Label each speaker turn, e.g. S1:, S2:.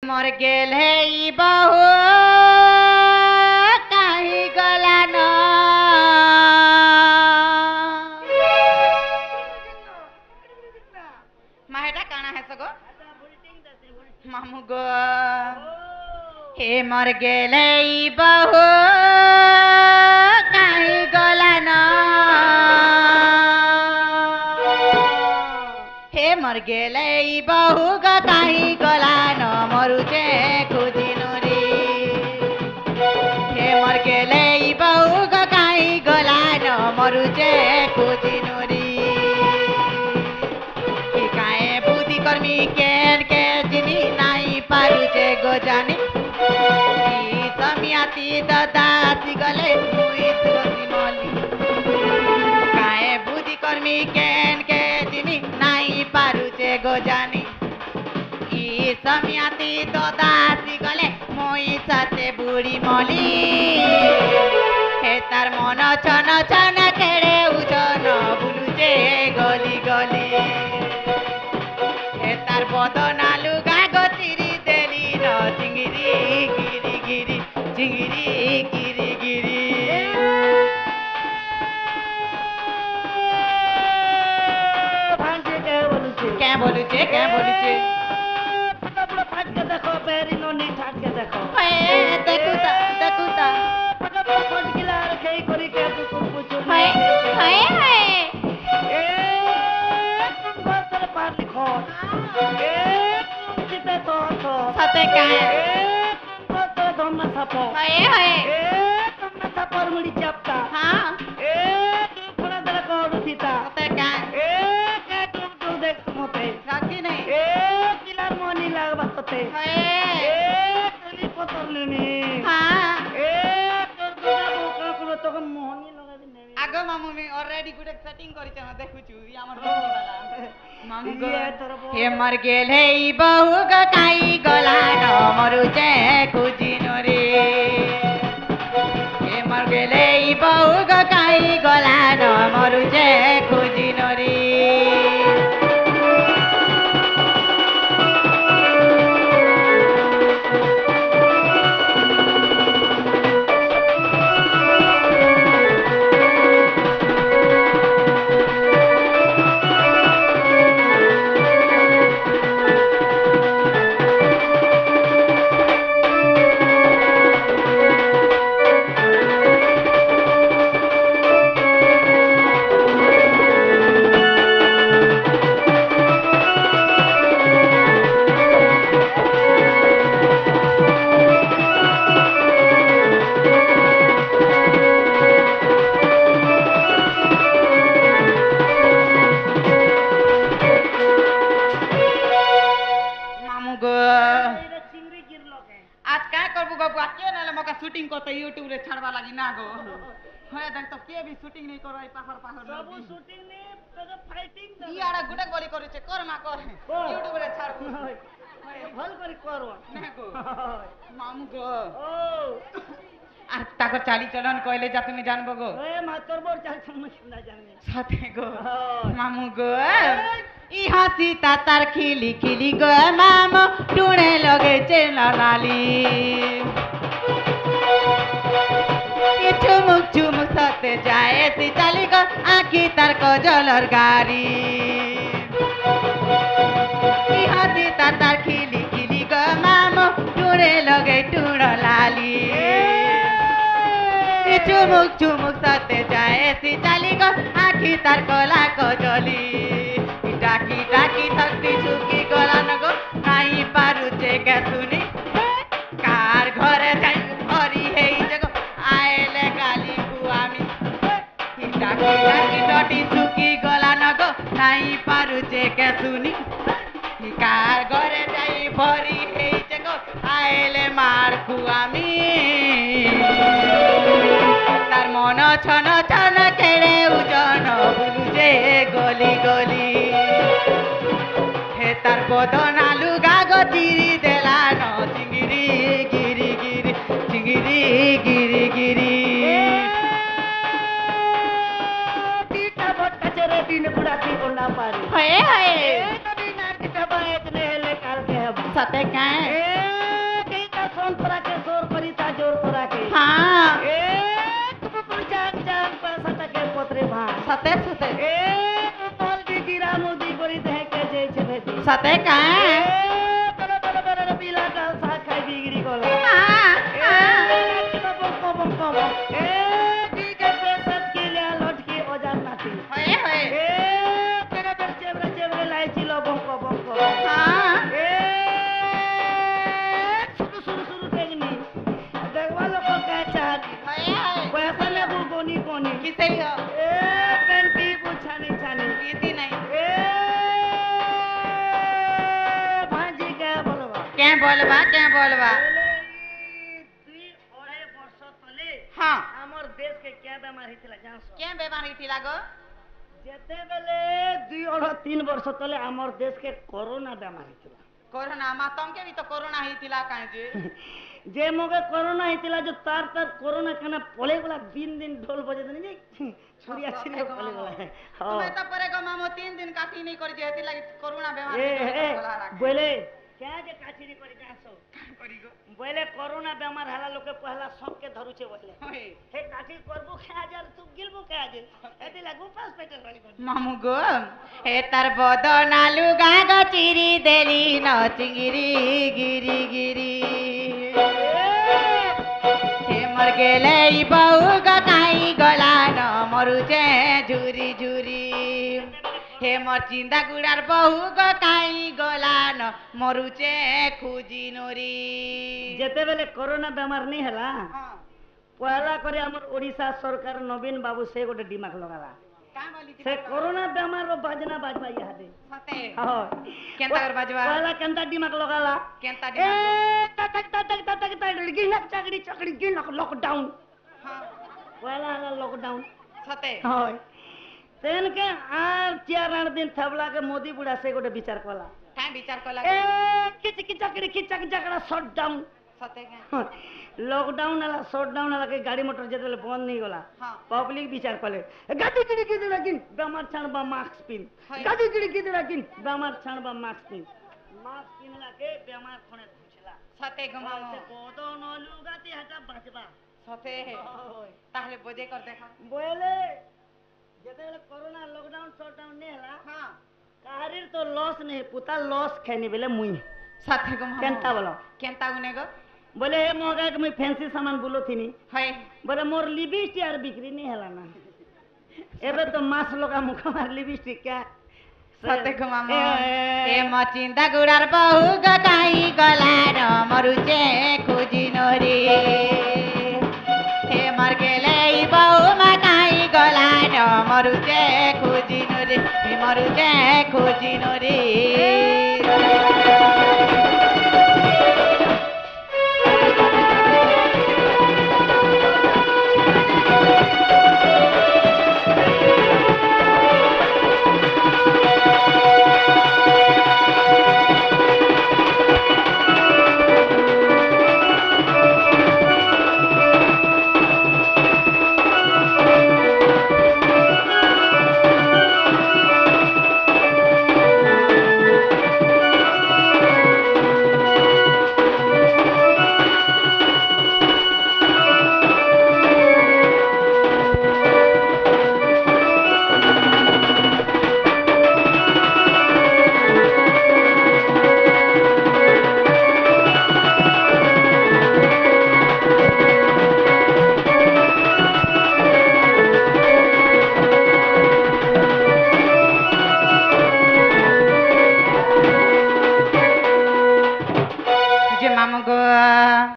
S1: मर गेल है ई बहू काही गला न माहेटा काना है सगो मामू गो हे मर गेल है ई बहू काही गला न हे मर गेल है ई बहू ग काही गला न मरुचे खुजिनु रे हे मर गेल है ई बहू ग काही गला न मरुचे खुजिनु रे कि काए बुद्धि कर्मी केन के जिनी नाई पारुचे गोजानी कि समियाती ददासी गले मुई तुसी मली काए बुद्धि कर्मी केन के जिनी नाई पारुचे गोजानी ई समियाती ददासी गले मुई साथे बुढ़ी मली हे तार मन छन छन केड़े उजन बुलुचे गली गली हे तार बदना लुगा गचिरी देली न चिंगिरी गिरी गिरी चिंगिरी गिरी गिरी क्या बोलुचे
S2: फाट के देखो पैरी नोनी फाट के देखो
S1: देखुता
S2: फट गिला रखे करी के तू पूछो
S1: हाय
S2: ए तुम पार लिखो ए चिते तो
S1: सते का
S2: ए तुम तो धम्म सापो
S1: हाय
S2: ए तुम सापर मुड़ी चपता
S1: हां
S2: ए तू थोड़ा देर को उठीता
S1: सते का
S2: ए के तुम देख मते
S1: राखी नहीं
S2: ए किला मोनी लागबा तते
S1: हाय
S2: ए तली पतरलेनी
S1: हां
S2: ए तोर दुगा बोका कुलो तो मोहनी लगा दे
S1: आगो मामू में ऑलरेडी गुड सेटिंग करी छ देखु छु ई हमर मोहनी वाला मामू गो हे मर गेल है ई बहू ग काई गला न मरुचे खुजिनु रे हे मर गेल है ई बहू ग काई गला न मरुचे खुजिनु रे शूटिंग करते यूट्यूब रे छाड़वा लगी ना गो होय देख तो के भी शूटिंग नहीं करो पाखर पाखर
S2: सब शूटिंग ने तो फाइटिंग
S1: ई आड़ा गुडक बोली करे छे कर मा कर यूट्यूब रे छाड़
S2: भल करी करो
S1: ना गो मामू गो
S2: ओ
S1: आ ताकर चाली चलन कहले जा तुम जानबो गो
S2: ए मातर बोर चाल समझ ना जाने
S1: साथे गो मामू गो ई हसी तार खिली खिली गो मामू टुणे लगे छे लाली चुमुक चुमुक सते जाए सी चाली गो आखी तार को जलर गारी ई हसी तार खिली खिली गो मामू टुणे लगे टुण लाली चुमुक चुमुक सते जाए सी चाली गो आखी तार कोला को जली टाकी टाकी थकती छुकी गला न गो नाही पारुचे के सुनी कार घरे जाई हरी हे जगो आएले गाली गुआमी टाकी टाकी डटी छुकी गला न गो नाही पारुचे के सुनी कार घरे जाई भरी हे जगो आएले मार खुआमी तार मन छन छन केड़े उजन बुलुजे गली गली हे तार बदना लुगा गचिरी देला न चिंगिरी गिरी गिरी चिंगिरी गिरी गिरी
S2: टीटा बट्टा चरे दिन बुढ़ाती ओना पारी
S1: हाय हाय
S2: ए तभी नार के बात ने ले काल के
S1: सते काए सते सते
S2: ए हल्दी जीरा मुदी करी देखे जेছে ভেদি
S1: सते काए
S2: বড় বড় বড় পিলা ডাল শাক খাই বিগড়ি গলা কবম কবম এ ঠিক আছে সব কে লিয়া লটকি ওজার নাতি
S1: होए होए
S2: এ তেরে বের চেবরে চেবরে লাইছিল বম কবম
S1: हाँ
S2: এ শুরু শুরু শুরু দেখনি দেখবা লোক কাচার
S1: होए होए
S2: পয়সা নেবু কোনি কোনি
S1: किसे हो
S2: এ পেন্টি বুছানি ছানি
S1: इति नहीं
S2: এ ভাজি কে বলবা
S1: क्या बोलबा
S2: দুই অড়াই বর্ষ তলে
S1: हाँ
S2: আমার দেশকে কে বেমার হইছিল জানছ
S1: क्या बीमारी थी लागो
S2: যেতেবেলে 2-3 বর্ষ তলে আমার দেশকে করোনা বেমার হইছিল
S1: कोरोना मा तमके भी तो कोरोना ही थिला काहे जे
S2: যে মগে করোনা হইছিল যে তার করোনা কেন পলে গলা দিন দিন ঢোল বজে দেনি যে ছুরিয়া ছিড়ে পলে গলা
S1: तुम्हें तो परे गो मामो 3 दिन काटी नहीं कर जेती लागी कोरोना बीमारी
S2: এ বলে কে যে কাছিনি করে জানছ বলে করোনা বেমার হালা লোকে পহলা সবকে ধরুছে বলে
S1: होए
S2: হে কাঠি করবো খাজার তু গিলবো খাজে এতে লাগু পাস পেটের বাড়ি করে
S1: मामू गो हे तार बदनालु गाग चिरी देली न चिंगिरी गिरी गिरी हे मर गेले ई बहु गाई गला न मरुचे झुरी झुरी हे मोर चिंदा गुड़ार बहु गाई गला न मरुचे खुजी नोरी
S2: যেতেবেলে করোনা বেমার নি হেলা পয়লা করে আমার ওড়িশা সরকার নবীন বাবু সে গোটে দিমাগ লগালা
S1: का बोली थी
S2: সে করোনা বেমার বাজনা বাজবা ইহাদে
S1: सते
S2: হয়
S1: केंता कर बाजवा
S2: পয়লা কেনতা দিমাগ লগালা
S1: केंता
S2: এ
S1: दिमाग
S2: তক তক তক তক তক গিনক চাকরি চাকরি গিনক লকডাউন
S1: हां
S2: পয়লা হলা লকডাউন
S1: सते
S2: হয় তেনকে আর 4-8 দিন থাবলা কে মোদি বুড়া সে গোটে বিচার কলা
S1: काय विचार को
S2: এ
S1: लगे
S2: কিচ চাকরি কিচ চাকরা শট ডাউন
S1: सते के
S2: লকডাউন হলা শট ডাউন হলা কে গাড়ি মোটর যেতেলে বন্ধ নেই গলা
S1: हां
S2: পাবলিক বিচার কলে গাড়ি কিড়ি কিড়ি রাখিন বেমার ছাড়বা মাস্ক পিন
S1: হয়।
S2: গাড়ি কিড়ি কিড়ি রাখিন বেমার ছাড়বা মাস্ক পিন মাস্ক পিনলা কে বেমার খনে ধুছলা
S1: सते गो मामो
S2: সে বদন লুগাতি হাটা বাঁচবা
S1: सते ताहले बोझे कर देखा
S2: বলে যেতেলে করোনা লকডাউন শট ডাউন নেই হলা
S1: हां
S2: কাহারির তো লস নেই পুতা লস খেনি বেলে মুই
S1: सते गो मामो
S2: কেনতা বলো
S1: केंता गुने गो
S2: বলে হে মগা মুই ফ্যান্সি সামান বলো থিনি
S1: होय
S2: বলে মোর লিপস্টিক আর বিক্রি নেই হেলা না এবে তো মাছ লগা মুখ মার লিপস্টিক কে
S1: सते गो मामो ए मचिंदा गुड़ार बहु गाई गला न मरुचे खुजी नोरी हे मर गेले ई बहु गाई गला न मरुचे खुजी नोरी मरुचे खुजी नोरी